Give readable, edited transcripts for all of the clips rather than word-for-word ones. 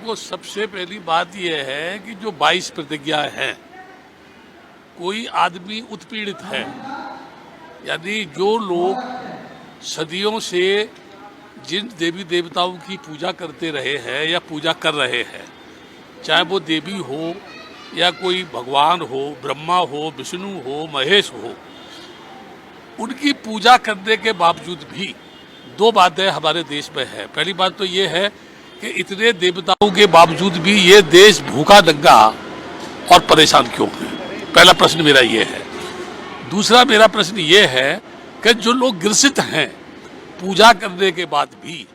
देखो, सबसे पहली बात यह है कि जो 22 प्रतिज्ञा है, कोई आदमी उत्पीड़ित है, यानी जो लोग सदियों से जिन देवी देवताओं की पूजा करते रहे हैं या पूजा कर रहे हैं, चाहे वो देवी हो या कोई भगवान हो, ब्रह्मा हो, विष्णु हो, महेश हो, उनकी पूजा करने के बावजूद भी दो बातें हमारे देश में है। पहली बात तो ये है कि इतने देवताओं के बावजूद भी ये देश भूखा नंगा और परेशान क्यों है। पहला प्रश्न मेरा ये है। दूसरा मेरा प्रश्न ये है कि जो लोग ग्रसित हैं पूजा करने के बाद भी,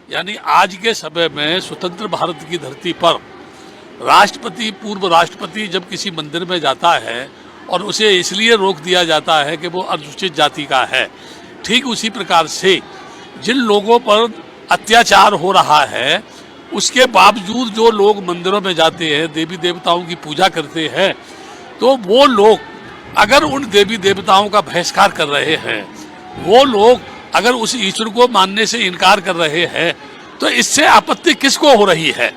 यानी आज के समय में स्वतंत्र भारत की धरती पर राष्ट्रपति, पूर्व राष्ट्रपति जब किसी मंदिर में जाता है और उसे इसलिए रोक दिया जाता है कि वो अनुसूचित जाति का है, ठीक उसी प्रकार से जिन लोगों पर अत्याचार हो रहा है उसके बावजूद जो लोग मंदिरों में जाते हैं, देवी देवताओं की पूजा करते हैं, तो वो लोग अगर उन देवी देवताओं का बहिष्कार कर रहे हैं, वो लोग अगर उस ईश्वर को मानने से इनकार कर रहे हैं, तो इससे आपत्ति किसको हो रही है।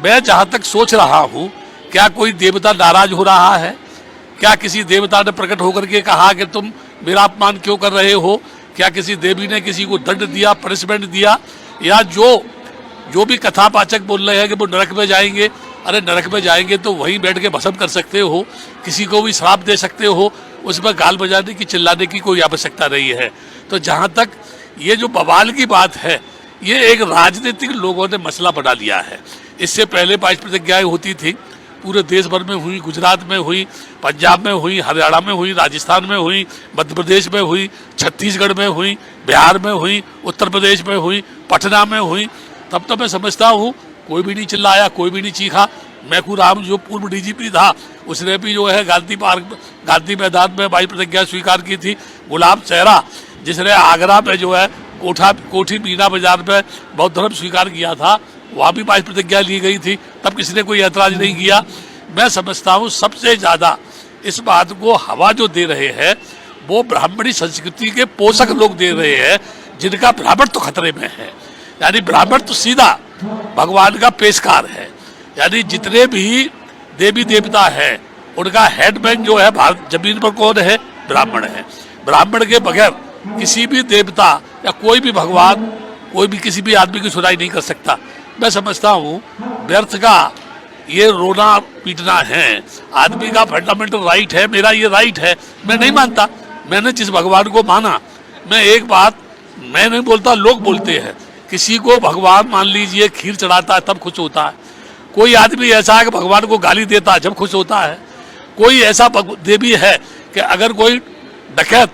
मैं जहाँ तक सोच रहा हूँ, क्या कोई देवता नाराज हो रहा है? क्या किसी देवता ने प्रकट होकर के कहा कि तुम मेरा अपमान क्यों कर रहे हो? क्या किसी देवी ने किसी को दंड दिया, पनिशमेंट दिया? या जो भी कथावाचक बोल रहे हैं कि वो नरक में जाएंगे, अरे नरक में जाएंगे तो वहीं बैठ के भस्म कर सकते हो, किसी को भी श्राप दे सकते हो, उसमें गाल बजाने की, चिल्लाने की कोई आवश्यकता नहीं है। तो जहाँ तक ये जो बवाल की बात है, ये एक राजनीतिक लोगों ने मसला बना लिया है। इससे पहले 22 प्रतिज्ञाएं होती थी, पूरे देश भर में हुई, गुजरात में हुई, पंजाब में हुई, हरियाणा में हुई, राजस्थान में हुई, मध्य प्रदेश में हुई, छत्तीसगढ़ में हुई, बिहार में हुई, उत्तर प्रदेश में हुई, पटना में हुई। तब तो मैं समझता हूँ कोई भी नहीं चिल्लाया, कोई भी नहीं चीखा। मैखूराम जो पूर्व डीजीपी था, उसने भी जो है गांधी मैदान में 22 प्रतिज्ञा स्वीकार की थी। गुलाब चेहरा जिसने आगरा में जो है कोठी मीना बाजार में बौद्ध धर्म स्वीकार किया था, वहाँ भी 22 प्रतिज्ञा ली गई थी, तब किसी ने कोई ऐतराज नहीं किया। मैं समझता हूँ सबसे ज़्यादा इस बात को हवा जो दे रहे हैं वो ब्राह्मणी संस्कृति के पोषक लोग दे रहे हैं, जिनका ब्राह्मण तो खतरे में है। यानी ब्राह्मण तो सीधा भगवान का पेशकार है, यानी जितने भी देवी देवता है उनका हेडमैन जो है भारत जमीन पर कौन है? ब्राह्मण है। ब्राह्मण के बगैर किसी भी देवता या कोई भी भगवान, कोई भी किसी भी आदमी की सुनाई नहीं कर सकता। मैं समझता हूँ व्यर्थ का ये रोना पीटना है। आदमी का फंडामेंटल राइट है, मेरा ये राइट है, मैं नहीं मानता। मैंने जिस भगवान को माना, मैं एक बात मैं नहीं बोलता, लोग बोलते हैं, किसी को भगवान मान लीजिए खीर चढ़ाता है तब खुश होता है। कोई आदमी ऐसा है कि भगवान को गाली देता है जब खुश होता है। कोई ऐसा देवी है कि अगर कोई डकैत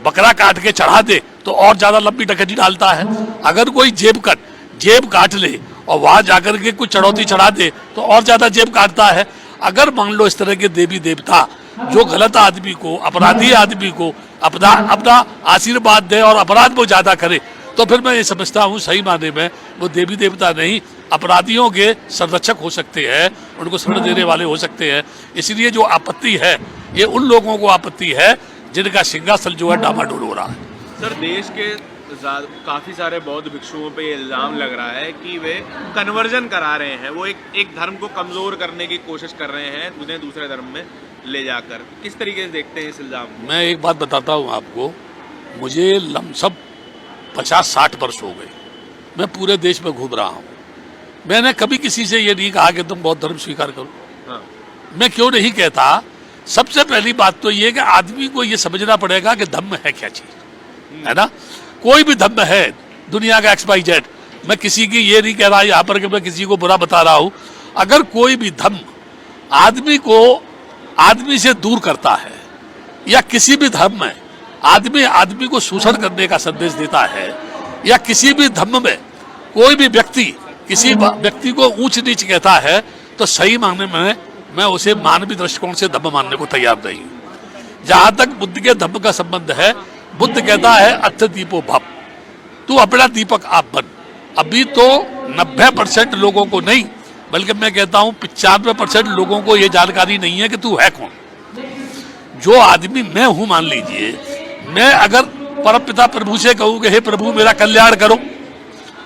बकरा काट के चढ़ा दे तो और ज्यादा लंबी डकैती डालता है। अगर कोई जेब काट ले और वहां जाकर के कुछ चढ़ौती चढ़ा दे तो और ज्यादा जेब काटता है। अगर मान लो इस तरह के देवी देवता जो गलत आदमी को, अपराधी आदमी को अपना आशीर्वाद दे और अपराध वो ज्यादा करे, तो फिर मैं ये समझता हूँ सही माने में वो देवी देवता नहीं, अपराधियों के संरक्षक हो सकते हैं, उनको शरण देने वाले हो सकते हैं। इसलिए जो आपत्ति है ये उन लोगों को आपत्ति है जिनका सिंहासन जो है डामाडोल हो रहा है। सर, देश के काफ़ी सारे बौद्ध भिक्षुओं पे ये इल्ज़ाम लग रहा है कि वे कन्वर्जन करा रहे हैं, वो एक धर्म को कमज़ोर करने की कोशिश कर रहे हैं उन्हें दूसरे धर्म में ले जाकर। किस तरीके से देखते हैं इस इल्ज़ाम को? मैं एक बात बताता हूँ आपको, मुझे लमसम 50-60 वर्ष हो गए, मैं पूरे देश में घूम रहा हूँ। मैंने कभी किसी से ये नहीं कहा कि तुम बौद्ध धर्म स्वीकार करो। हाँ। मैं क्यों नहीं कहता? सबसे पहली बात तो ये कि आदमी को ये समझना पड़ेगा कि धम्म है क्या चीज, है ना। कोई भी धम्म है दुनिया का XYZ, मैं किसी की ये नहीं कह रहा यहाँ पर कि मैं किसी को बुरा बता रहा हूँ। अगर कोई भी धम्म आदमी को आदमी से दूर करता है या किसी भी धर्म में आदमी को शोषण करने का संदेश देता है, या किसी भी धर्म में कोई भी व्यक्ति किसी व्यक्ति को ऊंच नीच कहता है, तो सही मानने में मैं उसे मानवीय दृष्टिकोण से धम्म मानने को तैयार नहीं हूं। जहां तक बुद्ध के धम्म का संबंध है, बुद्ध कहता है अथ दीपो भव, तू अपना दीपक आप बन। अभी तो 90% लोगों को नहीं, बल्कि मैं कहता हूं 95% लोगों को यह जानकारी नहीं है कि तू है कौन। जो आदमी मैं हूं, मान लीजिए मैं अगर परमपिता प्रभु से कहूँ कि हे प्रभु मेरा कल्याण करो,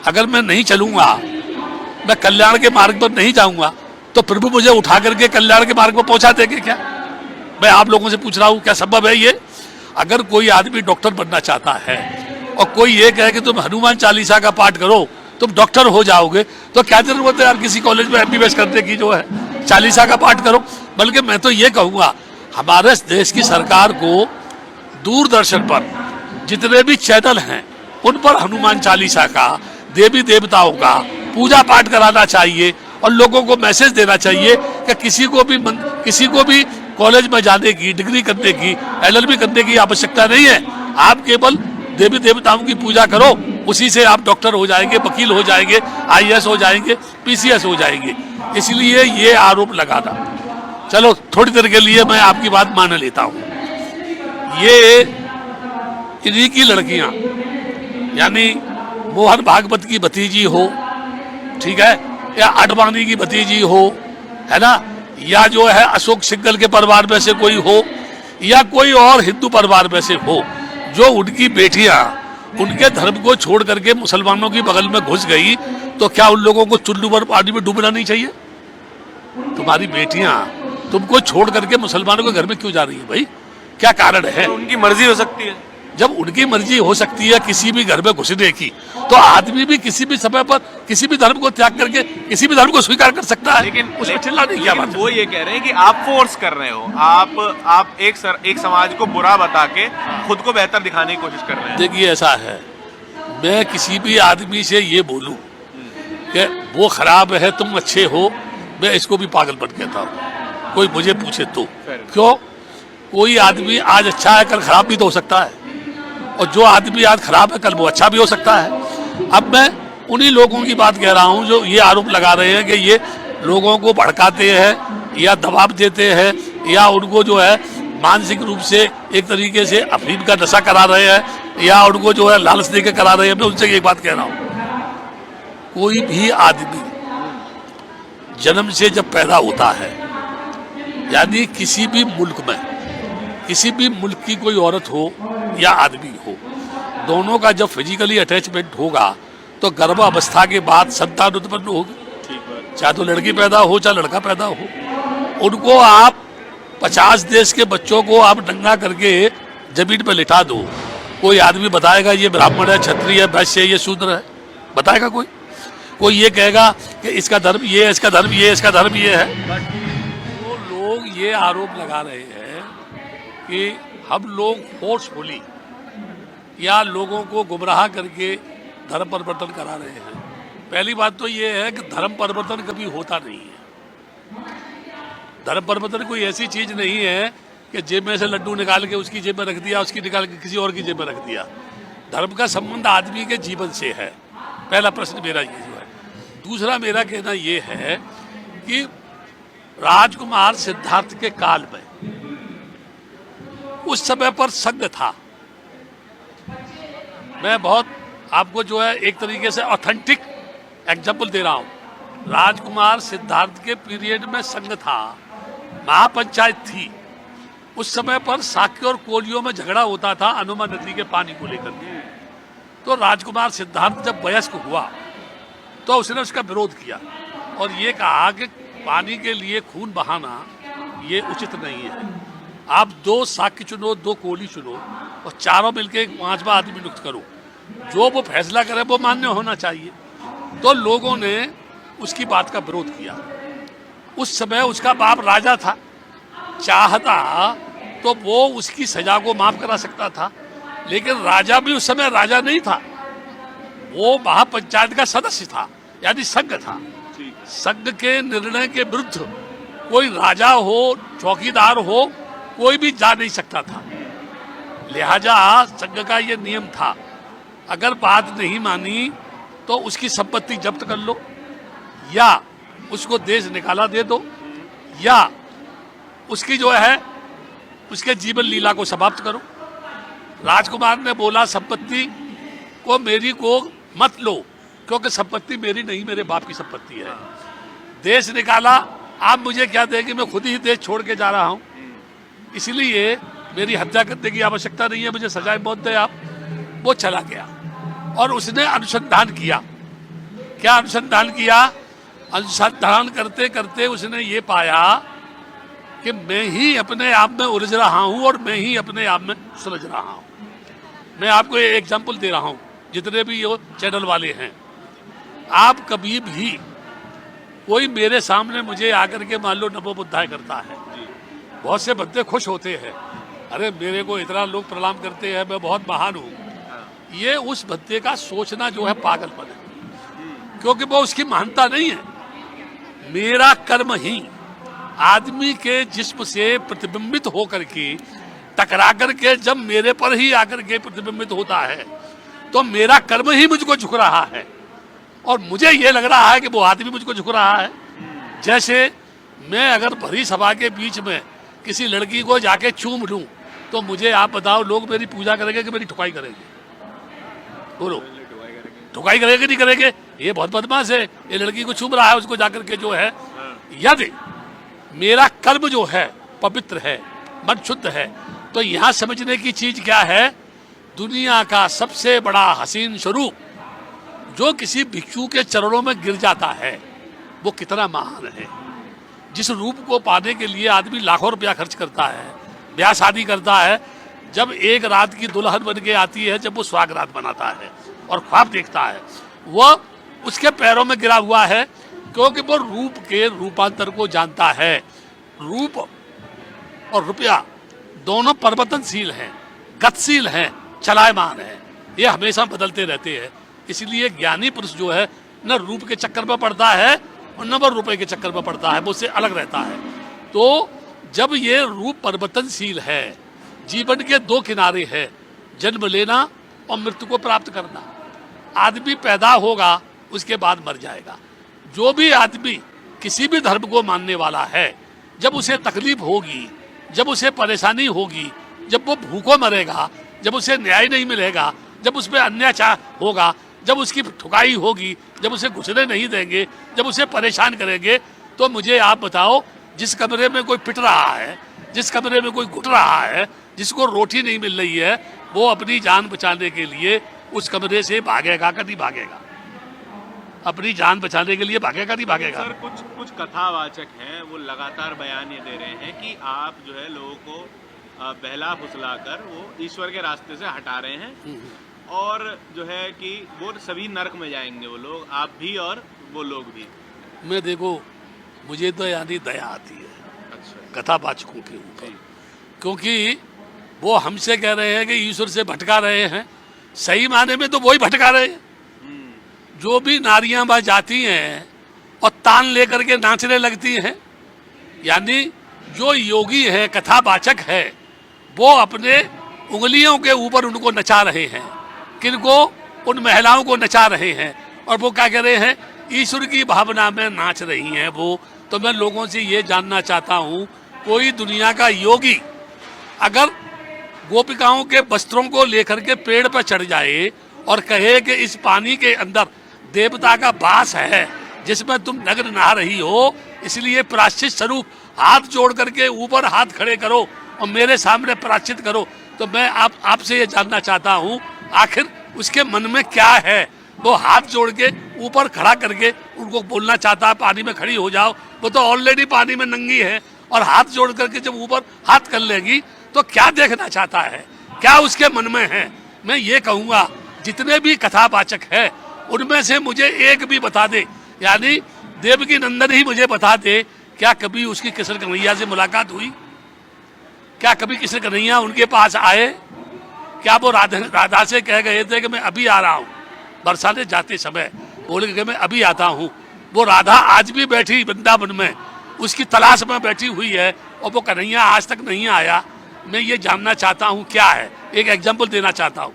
अगर मैं नहीं चलूंगा मैं कल्याण के मार्ग पर नहीं जाऊंगा तो प्रभु मुझे उठा करके कल्याण के मार्ग पर पहुंचा देंगे क्या? मैं आप लोगों से पूछ रहा हूं, क्या संभव है ये? अगर कोई आदमी डॉक्टर बनना चाहता है और कोई ये कहे कि तुम हनुमान चालीसा का पाठ करो तुम डॉक्टर हो जाओगे, तो क्या जरूरत है यार किसी कॉलेज में MBBS करने की? जो है चालीसा का पाठ करो। बल्कि मैं तो ये कहूँगा, हमारे देश की सरकार को दूरदर्शन पर जितने भी चैनल हैं उन पर हनुमान चालीसा का, देवी देवताओं का पूजा पाठ कराना चाहिए और लोगों को मैसेज देना चाहिए कि किसी को भी कॉलेज में जाने की, डिग्री करने की, LLB करने की आवश्यकता नहीं है। आप केवल देवी देवताओं की पूजा करो, उसी से आप डॉक्टर हो जाएंगे, वकील हो जाएंगे, IAS हो जाएंगे, PCS हो जाएंगे। इसलिए ये आरोप लगाना, चलो थोड़ी देर के लिए मैं आपकी बात मान लेता हूँ। ये इन्हीं की लड़कियां, यानी मोहन भागवत की भतीजी हो, ठीक है, या आडवाणी की भतीजी हो, है ना, या जो है अशोक सिंघल के परिवार में से कोई हो, या कोई और हिंदू परिवार में से हो, जो उनकी बेटियां उनके धर्म को छोड़ करके मुसलमानों की बगल में घुस गई, तो क्या उन लोगों को चुल्लू पर पानी में डूबना नहीं चाहिए? तुम्हारी बेटियां तुमको छोड़ करके मुसलमानों के घर में क्यों जा रही है भाई? क्या कारण है? उनकी मर्जी हो सकती है। जब उनकी मर्जी हो सकती है किसी भी घर में घुसने की, तो आदमी भी किसी भी समय पर किसी भी धर्म को त्याग करके किसी भी धर्म को स्वीकार कर सकता है। लेकिन उसमें चिल्लाने की क्या बात है? वो ये कह रहे हैं कि आप फोर्स कर रहे हो, आप एक समाज को बुरा बता के खुद को बेहतर दिखाने की कोशिश कर रहे हैं। देखिए ऐसा है, मैं किसी भी आदमी से ये बोलूं कि वो खराब है तुम अच्छे हो, मैं इसको भी पागलपन कहता हूँ। कोई मुझे पूछे तो क्यों? कोई आदमी आज अच्छा है कल खराब भी तो हो सकता है, और जो आदमी आज खराब है कल वो अच्छा भी हो सकता है। अब मैं उन्हीं लोगों की बात कह रहा हूं जो ये आरोप लगा रहे हैं कि ये लोगों को भड़काते हैं या दबाव देते हैं या उनको जो है मानसिक रूप से एक तरीके से अफीम का नशा करा रहे हैं या उनको जो है लालच देकर करा रहे हैं। मैं उनसे एक बात कह रहा हूं, कोई भी आदमी जन्म से जब पैदा होता है, यानी किसी भी मुल्क में किसी भी मुल्क की कोई औरत हो या आदमी हो, दोनों का जब फिजिकली अटैचमेंट होगा तो गर्भावस्था के बाद संतान उत्पन्न होगी, चाहे तो लड़की पैदा हो चाहे लड़का पैदा हो। उनको आप 50 देश के बच्चों को आप नंगा करके जमीन पर लिटा दो, कोई आदमी बताएगा ये ब्राह्मण है, क्षत्रिय है, वैश्य है, ये शूद्र है? बताएगा कोई? कोई ये कहेगा कि इसका धर्म ये है, इसका धर्म ये है, इसका धर्म ये है? तो लोग ये आरोप लगा रहे हैं कि हम लोग फोर्सफुली या लोगों को गुमराह करके धर्म परिवर्तन करा रहे हैं। पहली बात तो ये है कि धर्म परिवर्तन कभी होता नहीं है। धर्म परिवर्तन कोई ऐसी चीज नहीं है कि जेब में से लड्डू निकाल के उसकी जेब में रख दिया, उसकी निकाल के किसी और की जेब में रख दिया। धर्म का संबंध आदमी के जीवन से है। पहला प्रश्न मेरा ये जो है। दूसरा मेरा कहना ये है कि राजकुमार सिद्धार्थ के काल में उस समय पर संघ था। मैं बहुत आपको जो है एक तरीके से ऑथेंटिक एग्जाम्पल दे रहा हूं। राजकुमार सिद्धार्थ के पीरियड में संघ था, महापंचायत थी। उस समय पर साक्य और कोलियों में झगड़ा होता था अनुमा नदी के पानी को लेकर के। तो राजकुमार सिद्धार्थ जब वयस्क हुआ तो उसने उसका विरोध किया और ये कहा कि पानी के लिए खून बहाना ये उचित नहीं है। आप 2 साक्य चुनो, 2 कोली चुनो और चारों मिलकर एक 5वां आदमी नियुक्त करो, जो वो फैसला करे वो मान्य होना चाहिए। तो लोगों ने उसकी बात का विरोध किया। उस समय उसका बाप राजा था, चाहता तो वो उसकी सजा को माफ करा सकता था, लेकिन राजा भी उस समय राजा नहीं था, वो महापंचायत का सदस्य था, यानी संघ था। संघ के निर्णय के विरुद्ध कोई राजा हो, चौकीदार हो, कोई भी जा नहीं सकता था। लिहाजा संघ का ये नियम था, अगर बात नहीं मानी तो उसकी संपत्ति जब्त कर लो या उसको देश निकाला दे दो या उसकी जो है उसके जीवन लीला को समाप्त करो। राजकुमार ने बोला संपत्ति को मेरी को मत लो, क्योंकि संपत्ति मेरी नहीं, मेरे बाप की संपत्ति है। देश निकाला, आप मुझे क्या देंगे, मैं खुद ही देश छोड़ के जा रहा हूं, इसलिए मेरी हत्या करने की आवश्यकता नहीं है, मुझे सजाए मौत दे आप। वो चला गया और उसने अनुसंधान किया। क्या अनुसंधान किया अनुसंधान करते करते उसने ये पाया कि मैं ही अपने आप में उलझ रहा हूं और मैं ही अपने आप में सुलझ रहा हूं। मैं आपको एक एग्जांपल दे रहा हूं, जितने भी ये चैनल वाले हैं, आप कभी भी कोई मेरे सामने मुझे आकर के मान लो नमो बुद्धाय करता है, बहुत से बंदे खुश होते हैं, अरे मेरे को इतना लोग प्रणाम करते हैं, मैं बहुत महान हूं। ये उस बंदे का सोचना जो है पागलपन है, क्योंकि वो उसकी महानता नहीं है। मेरा कर्म ही आदमी के जिस्म से प्रतिबिंबित होकर के टकरा करके जब मेरे पर ही आकर के प्रतिबिंबित होता है, तो मेरा कर्म ही मुझको झुक रहा है और मुझे ये लग रहा है कि वो आदमी मुझको झुक रहा है। जैसे मैं अगर भरी सभा के बीच में किसी लड़की को जाके चूम लूं, तो मुझे आप बताओ, लोग मेरी पूजा करेंगे कि मेरी ठुकाई करेंगे? बोलो, ठुकाई करेंगे नहीं करेंगे? ये बहुत बदमाश है, ये लड़की को चूम रहा है, उसको जाकर के जो है, यदि मेरा कर्म जो है पवित्र है, मन शुद्ध है, तो यहां समझने की चीज क्या है? दुनिया का सबसे बड़ा हसीन स्वरूप जो किसी भिक्षु के चरणों में गिर जाता है, वो कितना महान है। जिस रूप को पाने के लिए आदमी लाखों रुपया खर्च करता है, ब्याह शादी करता है, जब एक रात की दुल्हन बन के आती है, जब वो सुहागरात बनाता है और ख्वाब देखता है, वो उसके पैरों में गिरा हुआ है, क्योंकि वो रूप के रूपांतर को जानता है। रूप और रुपया दोनों परिवर्तनशील हैं, गतिशील हैं, चलायमान हैं, ये हमेशा बदलते रहते हैं। इसलिए ज्ञानी पुरुष जो है न रूप के चक्कर में पड़ता है और न वो रुपए के चक्कर में पड़ता है, वो उससे अलग रहता है। तो जब ये रूप परिवर्तनशील है, जीवन के दो किनारे है, जन्म लेना और मृत्यु को प्राप्त करना। आदमी पैदा होगा, उसके बाद मर जाएगा। जो भी आदमी किसी भी धर्म को मानने वाला है, जब उसे तकलीफ होगी, जब उसे परेशानी होगी, जब वो भूखों मरेगा, जब उसे न्याय नहीं मिलेगा, जब उस पर अन्याय होगा, जब उसकी ठुकाई होगी, जब उसे घुसने नहीं देंगे, जब उसे परेशान करेंगे, तो मुझे आप बताओ, जिस कमरे में कोई पिट रहा है, जिस कमरे में कोई घुट रहा है, जिसको रोटी नहीं मिल रही है, वो अपनी जान बचाने के लिए उस कमरे से भागेगा कि नहीं भागेगा? अपनी जान बचाने के लिए भागेगा नहीं भागेगा? सर, कुछ कथावाचक हैं, वो लगातार बयान ये दे रहे हैं कि आप जो है लोगों को बहला फुसला कर वो ईश्वर के रास्ते से हटा रहे हैं, और जो है कि वो सभी नरक में जाएंगे, वो लोग, आप भी और वो लोग भी। मैं देखो, मुझे तो यानी दया आती है कथावाचकों के ऊपर, क्योंकि वो हमसे कह रहे हैं कि ईश्वर से भटका रहे हैं, सही माने में तो वही भटका रहे हैं। जो भी नारियां वहां जाती हैं और तान लेकर के नाचने लगती हैं, यानी जो योगी है, कथावाचक है, वो अपने उंगलियों के ऊपर उनको नचा रहे हैं। किनको? उन महिलाओं को नचा रहे हैं, और वो क्या कह रहे हैं? ईश्वर की भावना में नाच रही हैं वो। तो मैं लोगों से ये जानना चाहता हूँ, कोई दुनिया का योगी अगर गोपिकाओं के वस्त्रों को लेकर के पेड़ पर चढ़ जाए और कहे कि इस पानी के अंदर देवता का वास है जिसमें तुम नग्न नहा रही हो, इसलिए प्रायश्चित स्वरूप हाथ जोड़ करके ऊपर हाथ खड़े करो और मेरे सामने प्रायश्चित करो, तो मैं आपसे ये जानना चाहता हूँ, आखिर उसके मन में क्या है? वो हाथ जोड़ के ऊपर खड़ा करके उनको बोलना चाहता है पानी में खड़ी हो जाओ, वो तो ऑलरेडी पानी में नंगी है, और हाथ जोड़ करके जब ऊपर हाथ कर लेगी तो क्या देखना चाहता है? क्या उसके मन में है? मैं ये कहूँगा, जितने भी कथावाचक है उनमें से मुझे एक भी बता दे, यानी देवकी नंदन ही मुझे बता दे, क्या कभी उसकी कृष्ण कन्हैया से मुलाकात हुई? क्या कभी कृष्ण कन्हैया उनके पास आए? क्या वो राधा से कह गए थे कि मैं अभी आ रहा हूँ? बरसाने जाते समय बोले कि मैं अभी आता हूँ। वो राधा आज भी बैठी वृंदावन में, उसकी तलाश में बैठी हुई है, और वो कन्हैया आज तक नहीं आया। मैं ये जानना चाहता हूँ क्या है। एक एग्जाम्पल देना चाहता हूँ।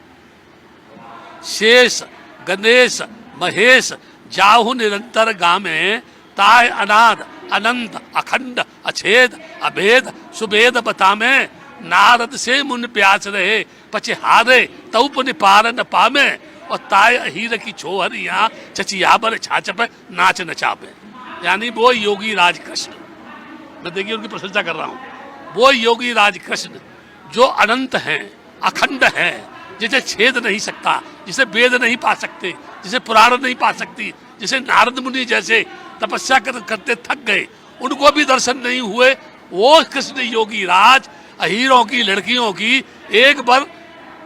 शेष गणेश महेश जाहु निरंतर गामे, ताय अनाद अनंत अखंड अछेद अभेद सुभेद बतामे, नारद से मुन प्यास रहे पचे हारे तउप निपार न पामे, और ताय अहीर की छोहरिया चचियाबर छाछ पे नाच नचावे। यानी वो योगी राज कृष्ण, मैं देखिए उनकी प्रशंसा कर रहा हूँ, वो योगी राज कृष्ण जो अनंत हैं, अखंड हैं, जिसे छेद नहीं सकता, जिसे वेद नहीं पा सकते, जिसे पुराण नहीं पा सकती, जिसे नारद मुनि जैसे तपस्या करते थक गए, उनको भी दर्शन नहीं हुए। वो कृष्ण योगी राज हीरों की लड़कियों की एक बार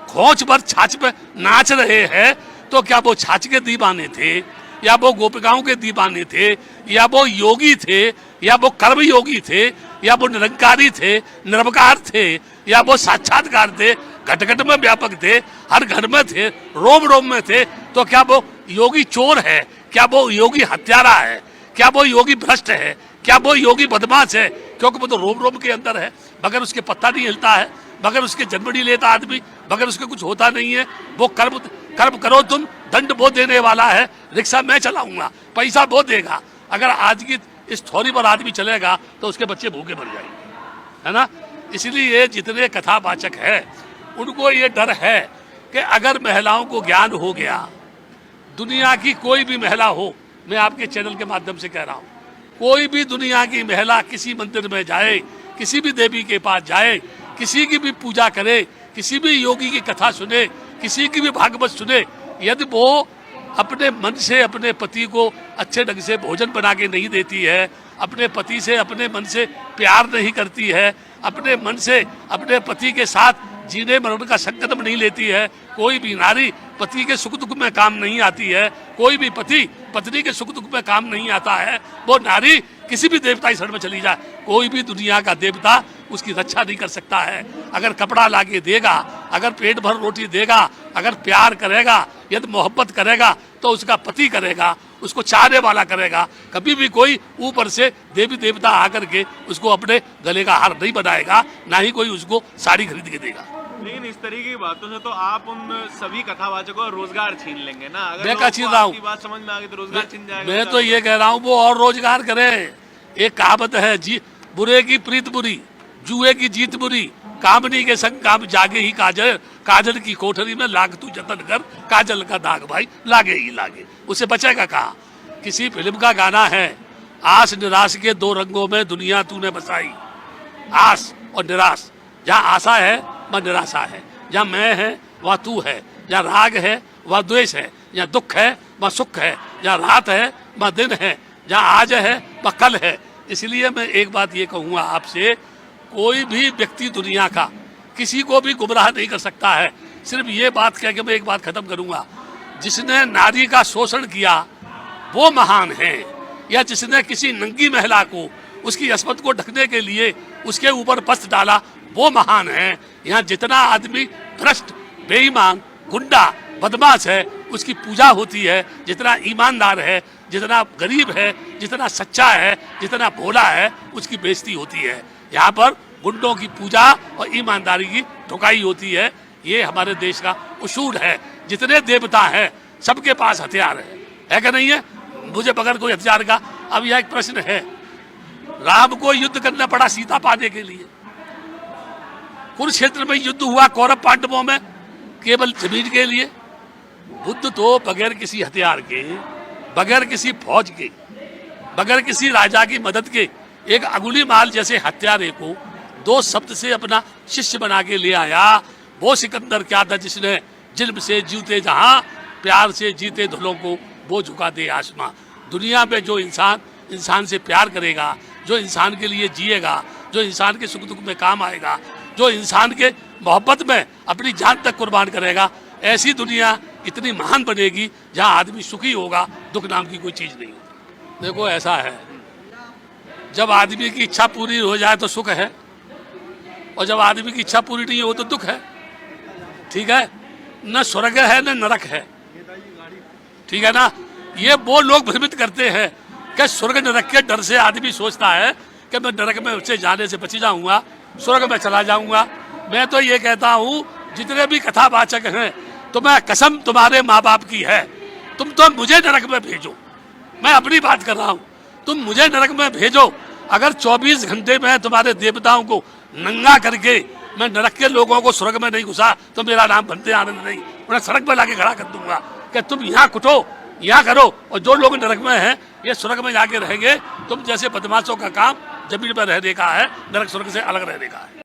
खोच पर छाछ पे नाच रहे हैं, तो क्या वो छाछ के दीवाने थे, या वो गोपिकाओं के दीवाने थे, या वो योगी थे, या वो कर्म योगी थे, या वो निरंकारी थे, निर्विकार थे, या वो साक्षात्कार थे, घट घट में व्यापक थे, हर घर में थे, रोम रोम में थे। तो क्या वो योगी चोर है, क्या वो योगी हत्यारा है, क्या वो योगी भ्रष्ट है, क्या वो योगी बदमाश है? क्योंकि वो तो रोम रोम के अंदर है, बगैर उसके पत्ता नहीं हिलता है, बगैर उसके जन्म नहीं लेता आदमी, बगैर उसके कुछ होता नहीं है। वो कर्म कर्म करो तुम, दंड वो देने वाला है, रिक्शा मैं चलाऊंगा, पैसा वो देगा। अगर आज की इस थोड़ी पर आदमी चलेगा तो उसके बच्चे भूखे मर जाएंगे, है ना। इसलिए जितने कथावाचक है उनको ये डर है कि अगर महिलाओं को ज्ञान हो गया, दुनिया की कोई भी महिला हो, मैं आपके चैनल के माध्यम से कह रहा हूँ, कोई भी दुनिया की महिला किसी मंदिर में जाए, किसी भी देवी के पास जाए, किसी की भी पूजा करे, किसी भी योगी की कथा सुने, किसी की भी भागवत सुने, यदि वो अपने मन से अपने पति को अच्छे ढंग से भोजन बना के नहीं देती है, अपने पति से अपने मन से प्यार नहीं करती है, अपने मन से अपने पति के साथ जीने मरण का संकल्प नहीं लेती है, कोई भी नारी पति के सुख दुख में काम नहीं आती है, कोई भी पति पत्नी के सुख दुख में काम नहीं आता है, वो नारी किसी भी देवता की शरण में चली जाए, कोई भी दुनिया का देवता उसकी रक्षा नहीं कर सकता है। अगर कपड़ा लाके देगा, अगर पेट भर रोटी देगा, अगर प्यार करेगा, यदि मोहब्बत करेगा, तो उसका पति करेगा, उसको चाहने वाला करेगा। कभी भी कोई ऊपर से देवी देवता आकर के उसको अपने गले का हार नहीं बनाएगा, ना ही कोई उसको साड़ी खरीद के देगा। लेकिन इस तरीके की बातों से तो आप उन सभी कथावाचकों का रोजगार छीन लेंगे ना। अगर मैं क्या छीन रहा हूँ? बात समझ में आ गई तो रोजगार छीन जाएगा। मैं तो ये कह रहा हूँ वो और रोजगार करे। एक कहावत है, जी बुरे की प्रीत बुरी, जुए की जीत बुरी, कामनी के संग काम जागे ही काजल, काजल की कोठरी में लाग तू जतन कर, काजल का दाग भाई लागे ही लागे। उसे बचेगा कहाँ? किसी फिल्म का गाना है, आस निराश के दो रंगों में दुनिया तूने बसाई। आस और निराश, जहाँ आशा है वह निराशा है, जहाँ मैं है वह तू है, जहाँ राग है वह द्वेष है, जहाँ दुख है वह सुख है, जहाँ रात है वह दिन है, जहाँ आज है वह कल है। इसलिए मैं एक बात ये कहूँगा आपसे, कोई भी व्यक्ति दुनिया का किसी को भी गुमराह नहीं कर सकता है। सिर्फ ये बात कह के मैं एक बात खत्म करूँगा, जिसने नारी का शोषण किया वो महान है, या जिसने किसी नंगी महिला को उसकी अस्मत को ढकने के लिए उसके ऊपर वस्त्र डाला वो महान है। यहाँ जितना आदमी भ्रष्ट, बेईमान, गुंडा, बदमाश है उसकी पूजा होती है, जितना ईमानदार है, जितना गरीब है, जितना सच्चा है, जितना भोला है, उसकी बेइज्जती होती है। यहाँ पर गुंडों की पूजा और ईमानदारी की ठुकाई होती है। ये हमारे देश का उसूल है। जितने देवता हैं सबके पास हथियार है कि नहीं है? मुझे बगैर कोई हथियार का। अब यह एक प्रश्न है, राम को युद्ध करना पड़ा सीता पाने के लिए, कुरुक्षेत्र में युद्ध हुआ कौरव पांडवों में केवल जमीन के लिए। बुद्ध तो बगैर किसी हथियार के, बगैर किसी फौज के, बगैर किसी राजा की मदद के एक अंगुलीमाल जैसे हत्यारे को दो शब्द से अपना शिष्य बना के ले आया। वो सिकंदर क्या था जिसने जिल्म से जीते जहां, प्यार से जीते धुलों को वो झुका दे आसमां। दुनिया में जो इंसान इंसान से प्यार करेगा, जो इंसान के लिए जिएगा, जो इंसान के सुख दुख में काम आएगा, जो इंसान के मोहब्बत में अपनी जान तक कुर्बान करेगा, ऐसी दुनिया इतनी महान बनेगी जहां आदमी सुखी होगा, दुख नाम की कोई चीज़ नहीं होगी। देखो ऐसा है, जब आदमी की इच्छा पूरी हो जाए तो सुख है, और जब आदमी की इच्छा पूरी नहीं हो तो दुख है। ठीक है, न स्वर्ग है न नरक है, ठीक है ना। ये वो लोग भ्रमित करते हैं कि स्वर्ग नरक के डर से आदमी सोचता है कि मैं नरक में उससे जाने से बच जाऊंगा, स्वर्ग में चला जाऊंगा। मैं तो ये कहता हूँ, जितने भी कथावाचक हैं, तुम्हें कसम तुम्हारे माँ बाप की है, तुम तो मुझे नरक में भेजो। मैं अपनी बात कर रहा हूँ, तुम मुझे नरक में भेजो। अगर 24 घंटे में तुम्हारे देवताओं को नंगा करके मैं नरक के लोगों को स्वर्ग में नहीं घुसा तो मेरा नाम बनते आनंद नहीं। उन्हें सड़क पर लाके खड़ा कर दूंगा कि तुम यहाँ कुटो, यहाँ करो, और जो लोग नरक में हैं ये स्वर्ग में जाके रहेंगे। तुम जैसे बदमाशों का काम जमीन पर रहने का है, नरक स्वर्ग से अलग रहने का है।